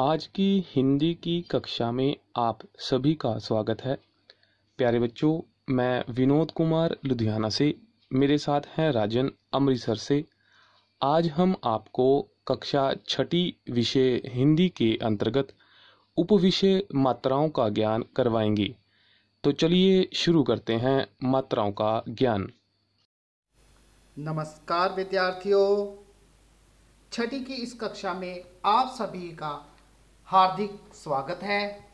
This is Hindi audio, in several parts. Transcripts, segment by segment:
आज की हिंदी की कक्षा में आप सभी का स्वागत है। प्यारे बच्चों, मैं विनोद कुमार लुधियाना से, मेरे साथ हैं राजन अमृतसर से। आज हम आपको कक्षा छठी विषय हिंदी के अंतर्गत उपविषय मात्राओं का ज्ञान करवाएंगे। तो चलिए शुरू करते हैं मात्राओं का ज्ञान। नमस्कार विद्यार्थियों, छठी की इस कक्षा में आप सभी का हार्दिक स्वागत है।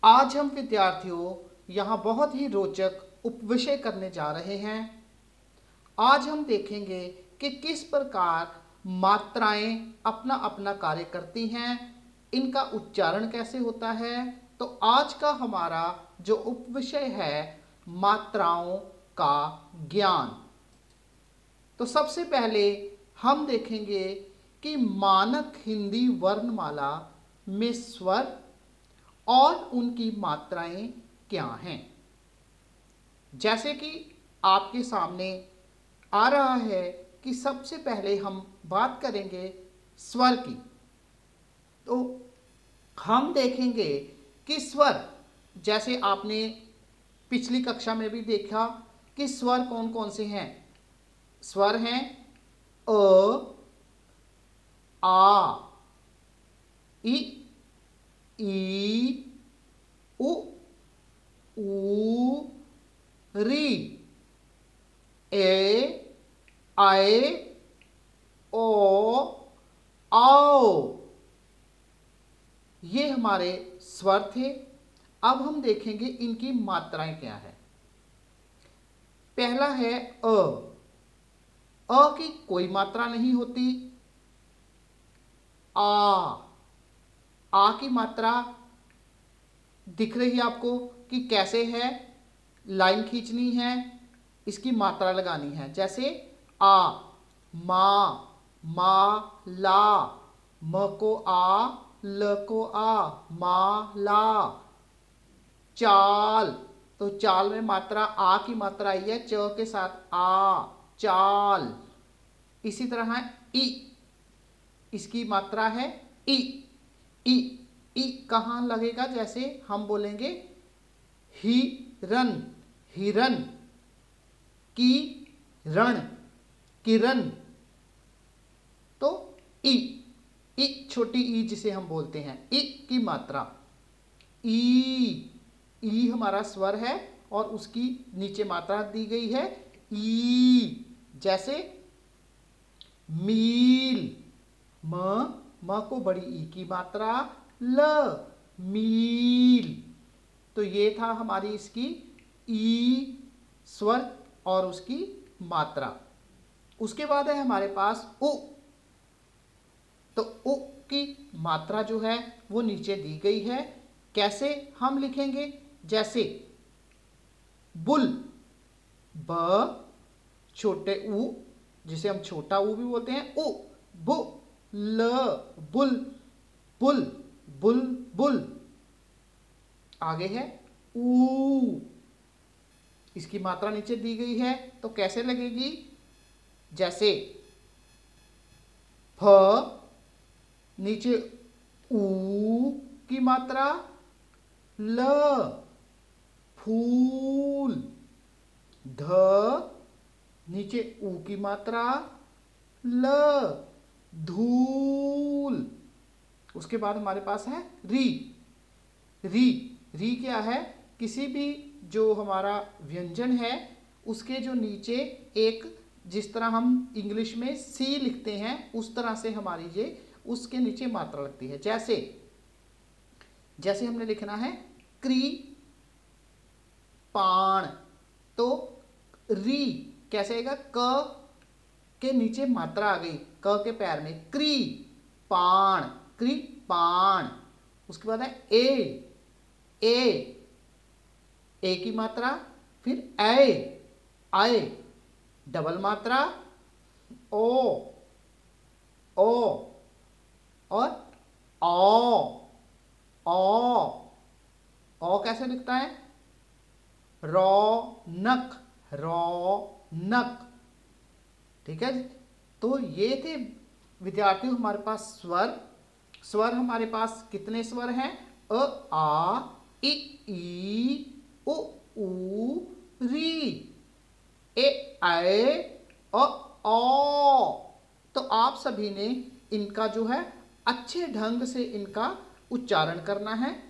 आज हम विद्यार्थियों यहाँ बहुत ही रोचक उपविषय करने जा रहे हैं। आज हम देखेंगे कि किस प्रकार मात्राएं अपना अपना कार्य करती हैं, इनका उच्चारण कैसे होता है। तो आज का हमारा जो उपविषय है मात्राओं का ज्ञान। तो सबसे पहले हम देखेंगे कि मानक हिंदी वर्णमाला में स्वर और उनकी मात्राएं क्या हैं। जैसे कि आपके सामने आ रहा है कि सबसे पहले हम बात करेंगे स्वर की। तो हम देखेंगे कि स्वर, जैसे आपने पिछली कक्षा में भी देखा कि स्वर कौन कौन से हैं। स्वर हैं अ, आ, इ, ई, उ, ऊ, री, ए, आए, ओ, आओ। ये हमारे स्वर थे। अब हम देखेंगे इनकी मात्राएं क्या है। पहला है अ की कोई मात्रा नहीं होती। आ की मात्रा दिख रही है आपको कि कैसे है, लाइन खींचनी है, इसकी मात्रा लगानी है। जैसे आ, मा, ला, म को आ, ल को आ, मा ला। चाल, तो चाल में मात्रा आ की मात्रा आई है, च के साथ आ, चाल। इसी तरह है ई, इसकी मात्रा है ई। ई, ई कहाँ लगेगा? जैसे हम बोलेंगे हिरन, हिरन, की रण, किरण। तो ई, ई छोटी ई जिसे हम बोलते हैं, ई की मात्रा। ई हमारा स्वर है और उसकी नीचे मात्रा दी गई है ई। जैसे मील, म को बड़ी ई की मात्रा, ल, मील। तो ये था हमारी इसकी ई स्वर और उसकी मात्रा। उसके बाद है हमारे पास उ। तो उ की मात्रा जो है वो नीचे दी गई है। कैसे हम लिखेंगे? जैसे बुल, ब, छोटे उ जिसे हम छोटा ऊ भी बोलते हैं, उ, बु, ल, बुल, बुल, बुल, बुल। आगे है ऊ, इसकी मात्रा नीचे दी गई है। तो कैसे लगेगी? जैसे फ, नीचे ऊ की मात्रा, ल, फूल, ध, नीचे ऊ की मात्रा, ल, धूल। उसके बाद हमारे पास है री। री क्या है? किसी भी जो हमारा व्यंजन है उसके जो नीचे एक, जिस तरह हम इंग्लिश में सी लिखते हैं उस तरह से हमारी ये उसके नीचे मात्रा लगती है। जैसे हमने लिखना है क्री पाण, तो री कैसे आएगा? क के नीचे मात्रा आ गई, क के पैर में, क्री पाण, क्री पाण। उसके बाद है ए की मात्रा, फिर आए, डबल मात्रा, ओ और ओ कैसे लिखता है? रौनक, रौनक। ठीक है। तो ये थे विद्यार्थियों हमारे पास स्वर हमारे पास कितने स्वर हैं? अ, आ, इ, ई, उ, ऊ, री, ए, ऐ, अ, औ। तो आप सभी ने इनका जो है अच्छे ढंग से इनका उच्चारण करना है।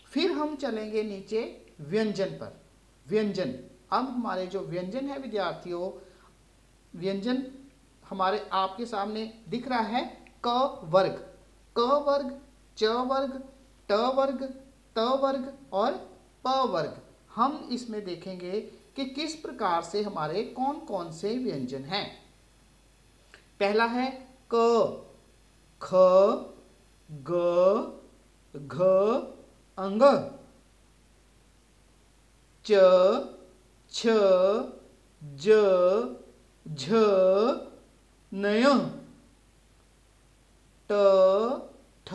फिर हम चलेंगे नीचे व्यंजन पर। व्यंजन, अब हमारे जो व्यंजन है विद्यार्थियों, व्यंजन हमारे आपके सामने दिख रहा है क वर्ग, क वर्ग, च वर्ग, ट वर्ग, त वर्ग और प वर्ग। हम इसमें देखेंगे कि किस प्रकार से हमारे कौन कौन से व्यंजन हैं। पहला है क, ख, ग, घ, अंग, च, छ, ज, झ, नय, ट, ठ,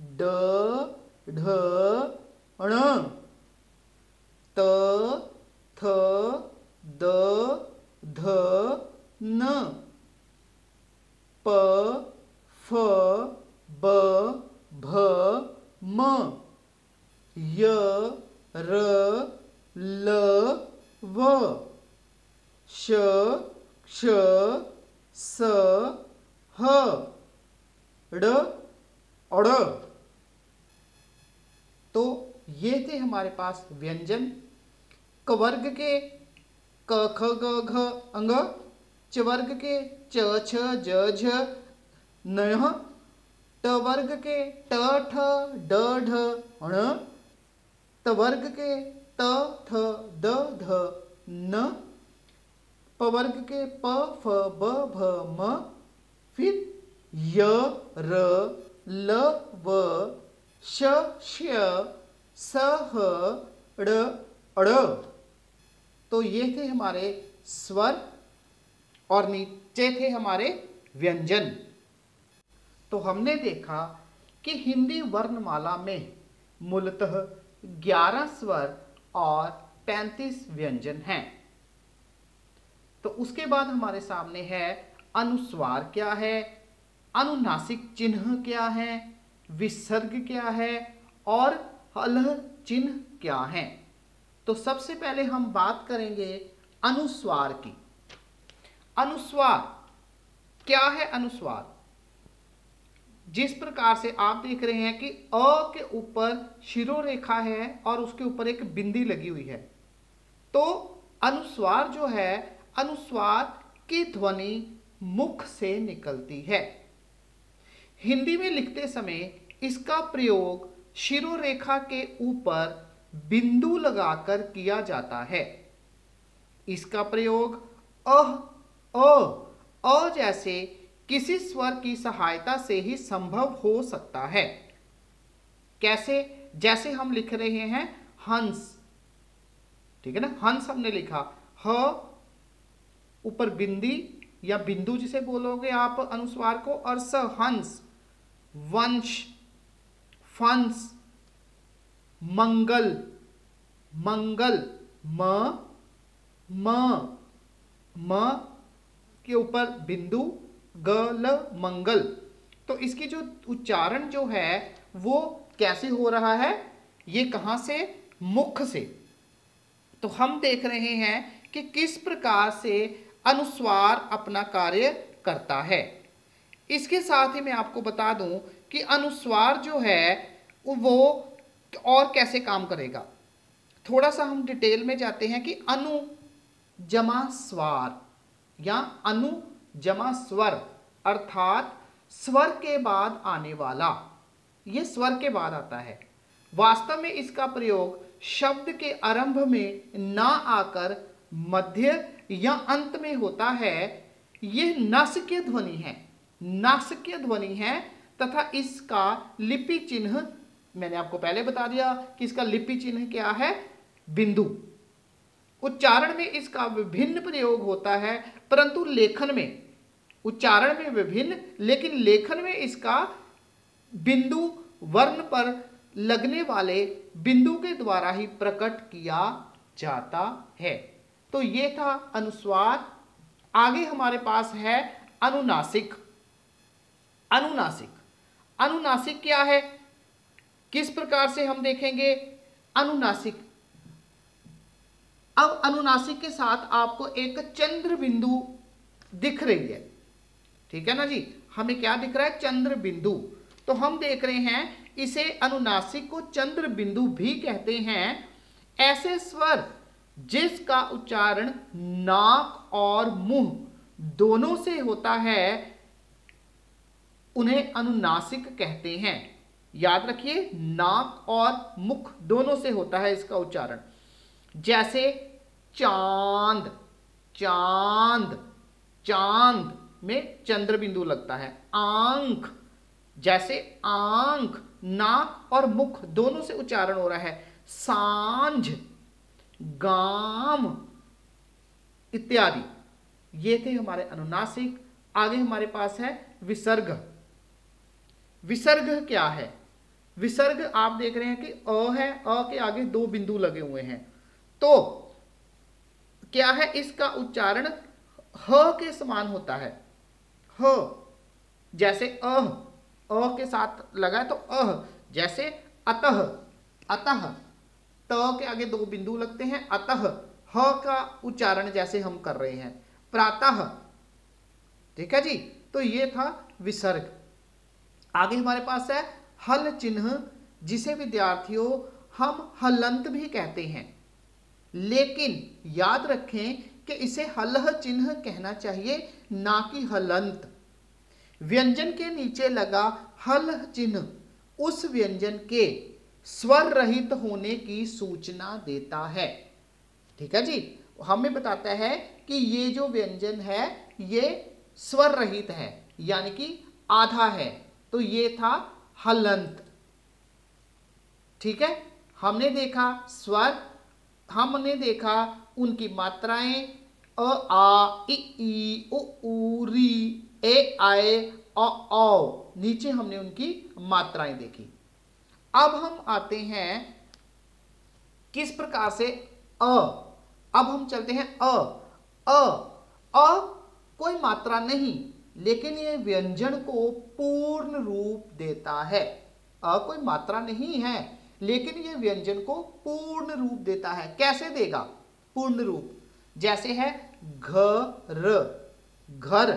ड, ढ, ण, त, थ, द, ध, न, प, फ, ब, भ, म, य, र, ल, व, श, क्ष, स, ह, ड़, अड़। तो ये थे हमारे पास व्यंजन। क वर्ग के क, ख, ग, घ, अंग, च वर्ग के च, छ, ज, झ, नय, ट वर्ग के ट, ठ, ड, ढ, ण, त वर्ग के त, थ, द, ध, न, प वर्ग के प, फ, ब, भ, म, फिर य, र, ल, व, श, श्य, स, ह, ड़, अड़। तो ये थे हमारे स्वर और नीचे थे हमारे व्यंजन। तो हमने देखा कि हिंदी वर्णमाला में मूलतः 11 स्वर और 35 व्यंजन हैं। तो उसके बाद हमारे सामने है अनुस्वार क्या है, अनुनासिक चिन्ह क्या है, विसर्ग क्या है और हलह चिन्ह क्या है। तो सबसे पहले हम बात करेंगे अनुस्वार की। अनुस्वार क्या है? अनुस्वार जिस प्रकार से आप देख रहे हैं कि अ के ऊपर शिरोरेखा है और उसके ऊपर एक बिंदी लगी हुई है, तो अनुस्वार जो है, अनुस्वार की ध्वनि मुख से निकलती है। हिंदी में लिखते समय इसका प्रयोग शिरोरेखा के ऊपर बिंदु लगाकर किया जाता है। इसका प्रयोग अ जैसे किसी स्वर की सहायता से ही संभव हो सकता है। कैसे? जैसे हम लिख रहे हैं हंस, ठीक है ना, हंस हमने लिखा, ह ऊपर बिंदी या बिंदु जिसे बोलोगे आप अनुस्वार को, और स हंस, वंश, फंस, मंगल, मंगल, म के ऊपर बिंदु, गल, मंगल। तो इसकी जो उच्चारण जो है वो कैसे हो रहा है? ये कहां से? मुख से। तो हम देख रहे हैं कि किस प्रकार से अनुस्वार अपना कार्य करता है। इसके साथ ही मैं आपको बता दूं कि अनुस्वार जो है वो और कैसे काम करेगा। थोड़ा सा हम डिटेल में जाते हैं कि अनु जमा स्वार या अनु जमा स्वर, अर्थात स्वर के बाद आने वाला, यह स्वर के बाद आता है। वास्तव में इसका प्रयोग शब्द के आरंभ में ना आकर मध्य या अंत में होता है। यह नासिकीय ध्वनि है, नासिकीय ध्वनि है तथा इसका लिपि चिन्ह मैंने आपको पहले बता दिया कि इसका लिपि चिन्ह क्या है? बिंदु। उच्चारण में इसका विभिन्न प्रयोग होता है, परंतु लेखन में, उच्चारण में विभिन्न, लेकिन लेखन में इसका बिंदु वर्ण पर लगने वाले बिंदु के द्वारा ही प्रकट किया जाता है। तो ये था अनुस्वार। आगे हमारे पास है अनुनासिक। अनुनासिक। अनुनासिक क्या है, किस प्रकार से हम देखेंगे अनुनासिक। अब अनुनासिक के साथ आपको एक चंद्र बिंदु दिख रही है, ठीक है ना जी, हमें क्या दिख रहा है, चंद्र बिंदु। तो हम देख रहे हैं इसे अनुनासिक को चंद्र बिंदु भी कहते हैं। ऐसे स्वर जिसका उच्चारण नाक और मुंह दोनों से होता है उन्हें अनुनासिक कहते हैं। याद रखिए, नाक और मुख दोनों से होता है इसका उच्चारण। जैसे चांद, चांद, चांद में चंद्र बिंदु लगता है। आंख, जैसे आंख, नाक और मुख दोनों से उच्चारण हो रहा है। सांझ, गाम इत्यादि, ये थे हमारे अनुनासिक। आगे हमारे पास है विसर्ग। विसर्ग क्या है, विसर्ग आप देख रहे हैं कि अ है, अ के आगे दो बिंदु लगे हुए हैं। तो क्या है, इसका उच्चारण ह के समान होता है। ह, जैसे अ के साथ लगा है तो अह। जैसे अतः, अतः, त के आगे दो बिंदु लगते हैं। अतः, ह का उच्चारण जैसे हम कर रहे हैं। प्रातः, ठीक है जी। तो ये था विसर्ग। आगे हमारे पास है हल चिन्ह, जिसे विद्यार्थियों हम हलंत भी कहते हैं, लेकिन याद रखें कि इसे हलह चिन्ह कहना चाहिए, ना कि हलंत। व्यंजन के नीचे लगा हलह चिन्ह उस व्यंजन के स्वर रहित होने की सूचना देता है, ठीक है जी। हमें बताता है कि ये जो व्यंजन है ये स्वर रहित है, यानी कि आधा है। तो ये था हलंत, ठीक है। हमने देखा स्वर, हमने देखा उनकी मात्राएं अ आ इ ई उ ऊ री ए आए औ। नीचे हमने उनकी मात्राएं देखी। अब हम आते हैं किस प्रकार से अ। अब हम चलते हैं अ। अ कोई मात्रा नहीं, लेकिन ये व्यंजन को पूर्ण रूप देता है। अ कोई मात्रा नहीं है, लेकिन ये व्यंजन को पूर्ण रूप देता है। कैसे देगा पूर्ण रूप, जैसे है घर, घर,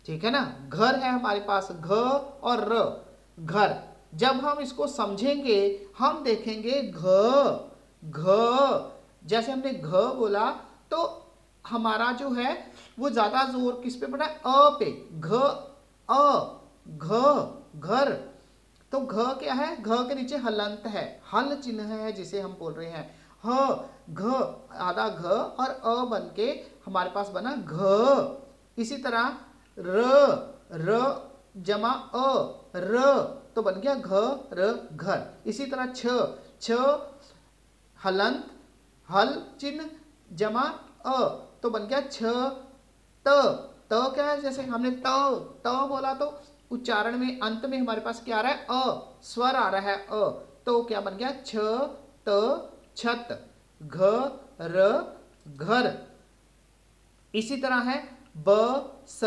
ठीक है ना। घर है हमारे पास, घ और र, घर। जब हम इसको समझेंगे हम देखेंगे घ, घ, जैसे हमने घ बोला तो हमारा जो है वो ज्यादा जोर किस पे पड़ा है, अ पे। घ, अ, घ, घर। तो घ क्या है, घ के नीचे हलंत है, हल चिन्ह है जिसे हम बोल रहे हैं। ह, घ, आधा घ और अ बन के हमारे पास बना घ। इसी तरह र, र जमा अ, र, तो बन गया घ र घर। इसी तरह छ, छ हलंत, हल चिन्ह जमा अ, तो बन गया छ त। त क्या है, जैसे हमने त बोला तो उच्चारण में अंत में हमारे पास क्या आ रहा है, अ, स्वर आ रहा है अ। तो क्या बन गया, छ त छत, घ र घर। इसी तरह है ब स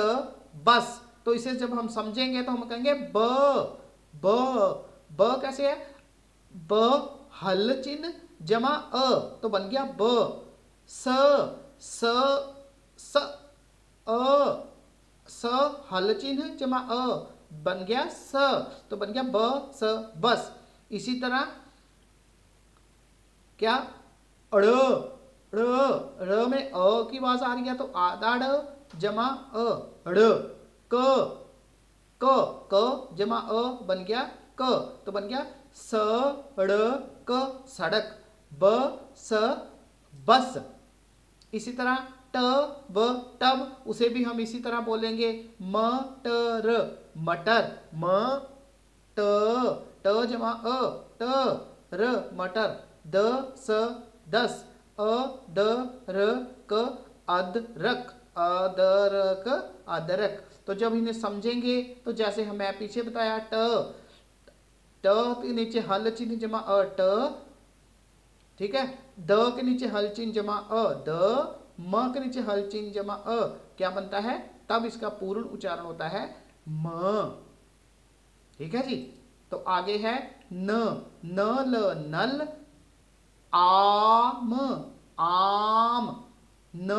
बस। तो इसे जब हम समझेंगे तो हम कहेंगे ब, ब कैसे है, ब हल चिन्ह जमा अ, तो बन गया ब। स, स अ, स हल चिन्ह जमा अ, बन गया स, तो बन गया ब स बस। इसी तरह क्या, ड़, ड़ में अ की आवाज आ रही है तो आधा ड़ जमा अ, ड़। क जमा अ बन गया क, तो बन गया स ड़ क सड़क, ब स बस। इसी तरह ट ब टब, उसे भी हम इसी तरह बोलेंगे मटर, मटर, म ट जमा अ, ट र मटर। द स दस, अ ड र क अदरक, अदरक, अदरक। तो जब इन्हें समझेंगे तो जैसे मैं पीछे बताया ट के नीचे हल चिन्ह जमा अ, ट, ठीक है। द के नीचे हल चिन्ह जमा अ, द, म के नीचे हल चिन्ह जमा अ, क्या बनता है, तब इसका पूर्ण उच्चारण होता है म। ठीक है जी। तो आगे है न, न ल नल, आम, आम, न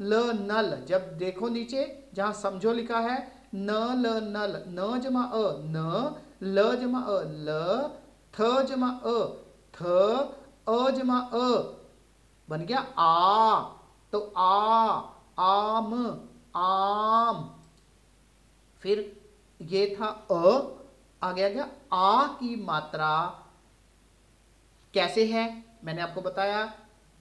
ल नल। जब देखो नीचे जहां समझो लिखा है न ल नल, न जमा अ न, ल जमा अ ल, थ जमा अ थ, अ जमा अ, बन गया आ। तो आम, आम। फिर ये था आगे आ गया आ की मात्रा कैसे है, मैंने आपको बताया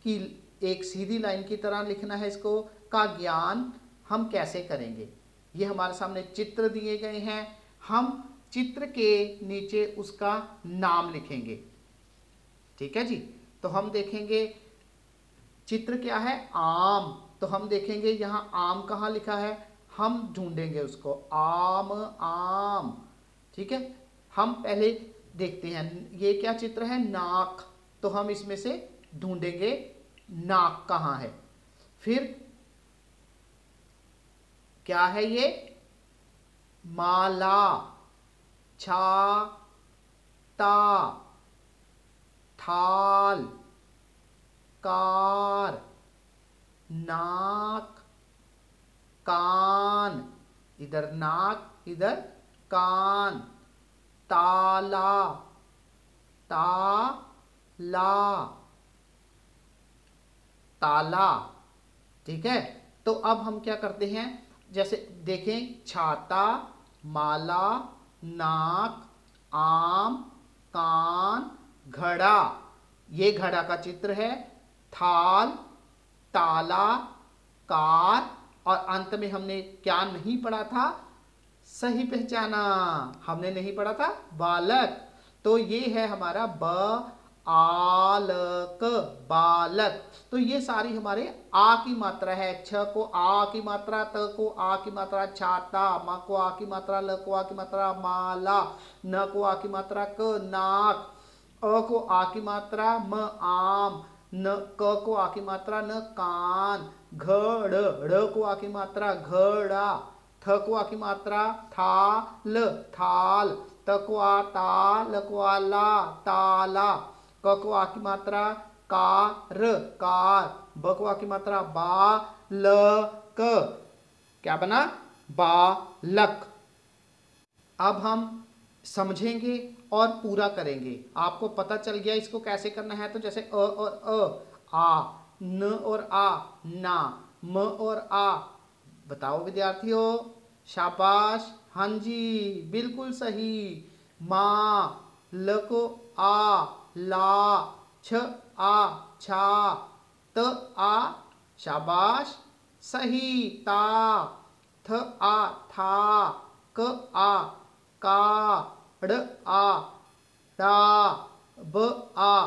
कि एक सीधी लाइन की तरह लिखना है इसको, का ज्ञान हम कैसे करेंगे। ये हमारे सामने चित्र दिए गए हैं, हम चित्र के नीचे उसका नाम लिखेंगे। ठीक है जी। तो हम देखेंगे चित्र क्या है, आम। तो हम देखेंगे यहां आम कहां लिखा है, हम ढूंढेंगे उसको, आम, आम। ठीक है। हम पहले देखते हैं ये क्या चित्र है, नाक। तो हम इसमें से ढूंढेंगे नाक कहां है। फिर क्या है ये, माला, छाता, थाल, कार, नाक, कान, इधर नाक इधर कान, ताला, ताला, ताला। ठीक है। तो अब हम क्या करते हैं, जैसे देखें छाता, माला, नाक, आम, कान, घड़ा। ये घड़ा का चित्र है, थाल, ताला, कार, और अंत में हमने क्या नहीं पढ़ा था, सही पहचाना, हमने नहीं पढ़ा था बालक। तो ये है हमारा ब आलक, बालक। तो ये सारी हमारे आ की मात्रा है, छ को आ की मात्रा, त को आ की मात्रा छाता, म को आ की मात्रा, ल को आ की मात्रा माला, न को आ की मात्रा क नाक, अ को आ की मात्रा म आम, न क को आ की मात्रा न कान, घड़, ड़ को आ की मात्रा घड़ा, थ को आ की मात्रा थाल, थाल, त को आ ता, ल को आ ला, ताला, क को आ की मात्रा कार, कार, ब को आ की मात्रा बा, ल, क, क्या बना, बालक। अब हम समझेंगे और पूरा करेंगे। आपको पता चल गया इसको कैसे करना है। तो जैसे अ और आ, न और आ ना, म और आ, बताओ विद्यार्थियों, शाबाश, हाँ जी बिल्कुल सही। माँ, ल को आ ला, छ आ छा, त आ, शाबाश, सही, ता, थ आ था, क आ का, ड़ आ डा, ब आ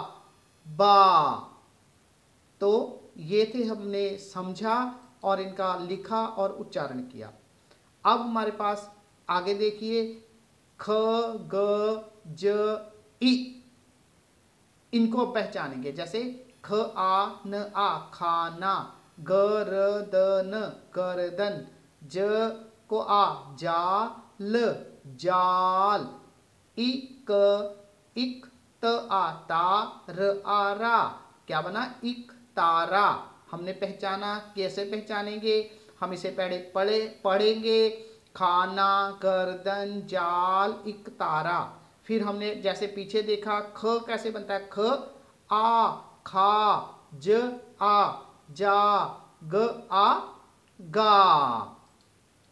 बा। तो ये थे, हमने समझा और इनका लिखा और उच्चारण किया। अब हमारे पास आगे देखिए, ख, ग, ज, इ, इनको पहचानेंगे। जैसे ख आ न आ खाना, ग र द न गर्दन, ज को आ जाल, जाल, इ क इक, त आ ता, र आ रा, क्या बना, इक तारा। हमने पहचाना, कैसे पहचानेंगे, हम इसे पढ़ेंगे, खाना, गर्दन, जाल, इक तारा। फिर हमने जैसे पीछे देखा, ख कैसे बनता है, ख आ खा, ज आ जा, ग आ गा।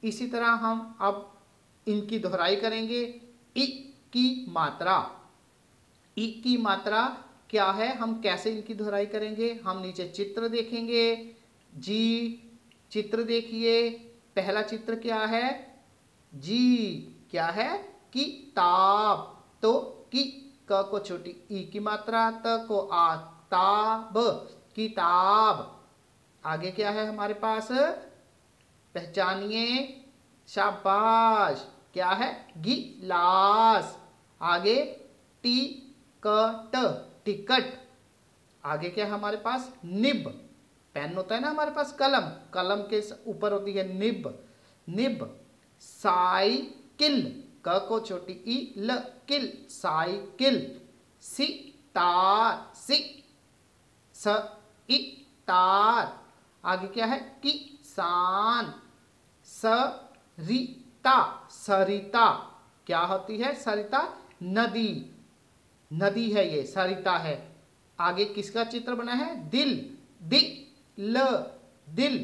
इसी तरह हम अब इनकी दोहराई करेंगे। इ की मात्रा, इ की मात्रा क्या है, हम कैसे इनकी दोहराई करेंगे, हम नीचे चित्र देखेंगे जी। चित्र देखिए, पहला चित्र क्या है, जी, क्या है, किताब। तो कि, क को छोटी ई की मात्रा, त को आ ताब, किताब। आगे क्या है हमारे पास, पहचानिए, शाबाश, क्या है, गिलास। आगे टिकट, टिकट। आगे क्या है हमारे पास, निब, पेन होता है ना हमारे पास, कलम, कलम के ऊपर होती है निब, निब। साइकिल, किल, क को छोटी ई ल, किल साइकिल। सी तार, सी स ई तार। आगे क्या है, किसान। सरिता, सरिता क्या होती है, सरिता नदी, नदी है ये, सरिता है। आगे किसका चित्र बना है, दिल, दिल, दिल।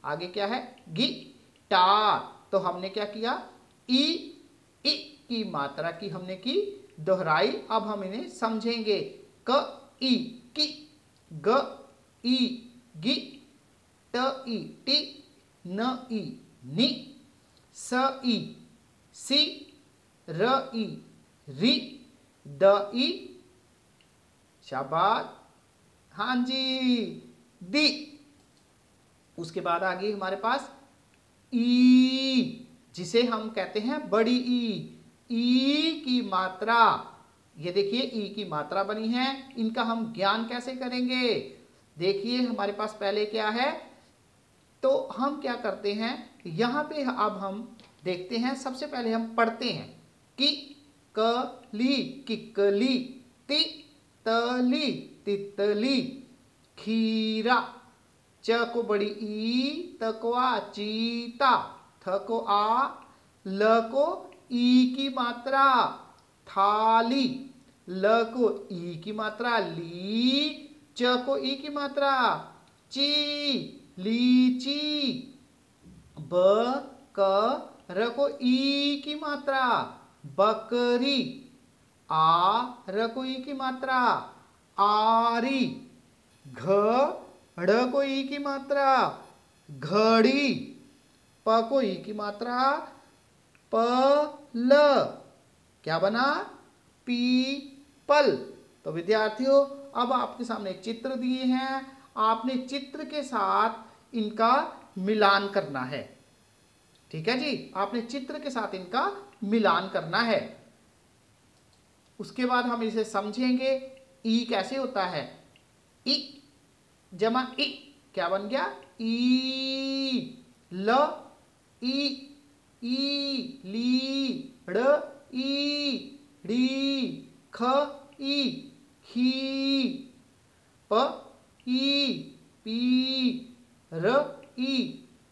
आगे क्या है, गिटार। तो हमने क्या किया, ई की मात्रा की हमने की दोहराई। अब हम इन्हें समझेंगे। क ई की, ग ई गी, ट ई टी, न ई नी, स ई सी, र ई री, द ई, शाबाश, हाँ जी, दी। उसके बाद आ गई हमारे पास ई, जिसे हम कहते हैं बड़ी ई की मात्रा। ये देखिए ई की मात्रा बनी है, इनका हम ज्ञान कैसे करेंगे। देखिए हमारे पास पहले क्या है, तो हम क्या करते हैं, यहां पे अब हम देखते हैं। सबसे पहले हम पढ़ते हैं कि कली, किकली, ति तली, तितली, खीरा, च को बड़ी ई, त को आ चीता, थ को आ, ल को ई की मात्रा थाली, ल को ई की मात्रा ली, च को ई की मात्रा ची, लीची, ब क र को ई की मात्रा बकरी, आ र को ई की मात्रा आरी, घ ड़ को ई की मात्रा घड़ी, प को ई की मात्रा पल, क्या बना, पीपल। तो विद्यार्थियों अब आपके सामने चित्र दिए हैं, आपने चित्र के साथ इनका मिलान करना है। ठीक है जी, आपने चित्र के साथ इनका मिलान करना है। उसके बाद हम इसे समझेंगे। ई कैसे होता है, ई जमा ई क्या बन गया, ई, ल ई, ई ली, ड़ ई, ड़ी, ख ई, खी, प ई, पी, र ई,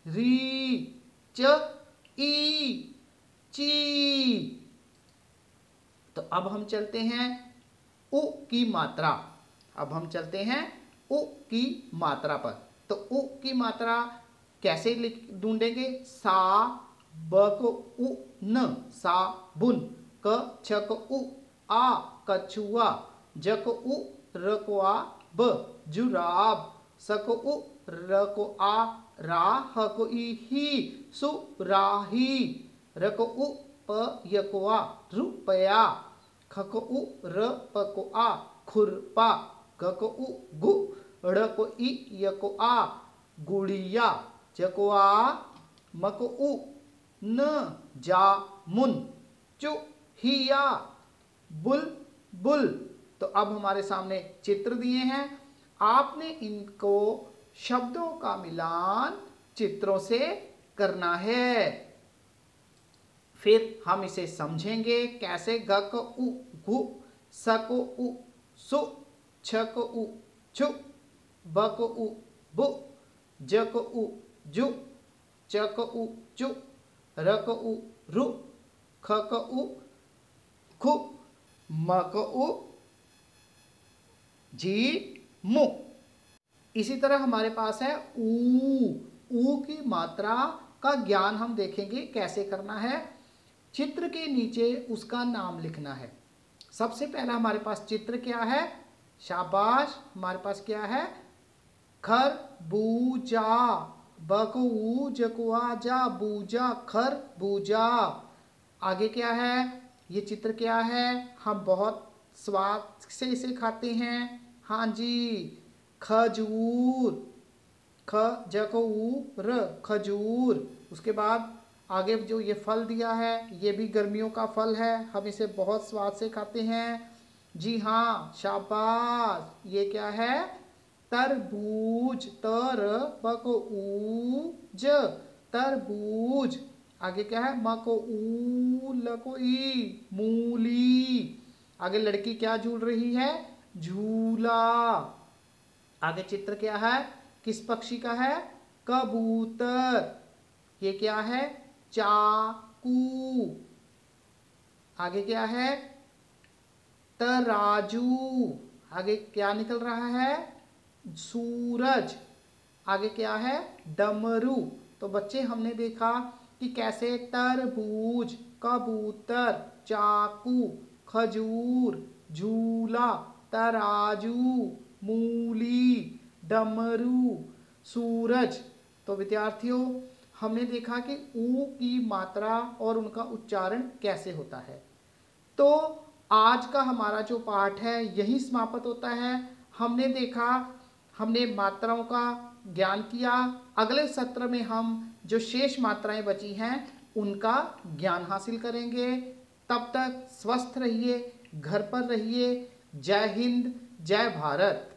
री, च ई, ची। तो अब हम चलते हैं उ की मात्रा। अब हम चलते हैं उ की मात्रा पर। तो उ की मात्रा कैसे ढूंढेंगे, सा, ब को उ न, साबुन, क छ को उ आ, कछुआ, ज को उ, र को आ, ब, जुराब, स को उ, र को आ, रा, ह को ई, ही, सु, राही, र को उ, प, य को आ, रुपया, ख को उ, र, प को आ, खुरपा, ग को उ, गु, ड़ को ई, य को आ, गुड़िया, ज को आ, म को उ, न, जामुन, चूहिया, बुलबुल। तो अब हमारे सामने चित्र दिए हैं, आपने इनको शब्दों का मिलान चित्रों से करना है। फिर हम इसे समझेंगे कैसे। ग को उ, गु, स को उ, सु, छ को उ, छु, ब को उ, बु, ज को उ, जु, च को उ, चु, र को उ, रु, ख को उ, खु, म को उ, जी, मु। इसी तरह हमारे पास है ऊ की मात्रा का ज्ञान हम देखेंगे कैसे करना है। चित्र के नीचे उसका नाम लिखना है। सबसे पहला हमारे पास चित्र क्या है, शाबाश, हमारे पास क्या है, खरबूजा, ब को ऊ, ज को आ, जा, बूजा, खरबूजा। आगे क्या है, ये चित्र क्या है, हम बहुत स्वाद से इसे खाते हैं, हाँ जी, खजूर, ख ज को ऊ, र, खजूर। उसके बाद आगे जो ये फल दिया है, ये भी गर्मियों का फल है, हम इसे बहुत स्वाद से खाते हैं, जी हाँ, शाबाश। ये क्या है, तरबूज, तर, ब को ऊ, ज, तरबूज। आगे क्या है, म को ऊ, ल को ई, मूली। आगे लड़की क्या झूल रही है, झूला। आगे चित्र क्या है, किस पक्षी का है, कबूतर। ये क्या है, चाकू। आगे क्या है, तराजू। आगे क्या निकल रहा है, सूरज। आगे क्या है, डमरू। तो बच्चे हमने देखा कि कैसे तरबूज, कबूतर, चाकू, खजूर, झूला, तराजू, मूली, डमरू, सूरज। तो विद्यार्थियों हमने देखा कि ऊ की मात्रा और उनका उच्चारण कैसे होता है। तो आज का हमारा जो पाठ है यही समाप्त होता है। हमने देखा, हमने मात्राओं का ज्ञान किया। अगले सत्र में हम जो शेष मात्राएं बची हैं उनका ज्ञान हासिल करेंगे। तब तक स्वस्थ रहिए, घर पर रहिए। जय हिंद, जय भारत।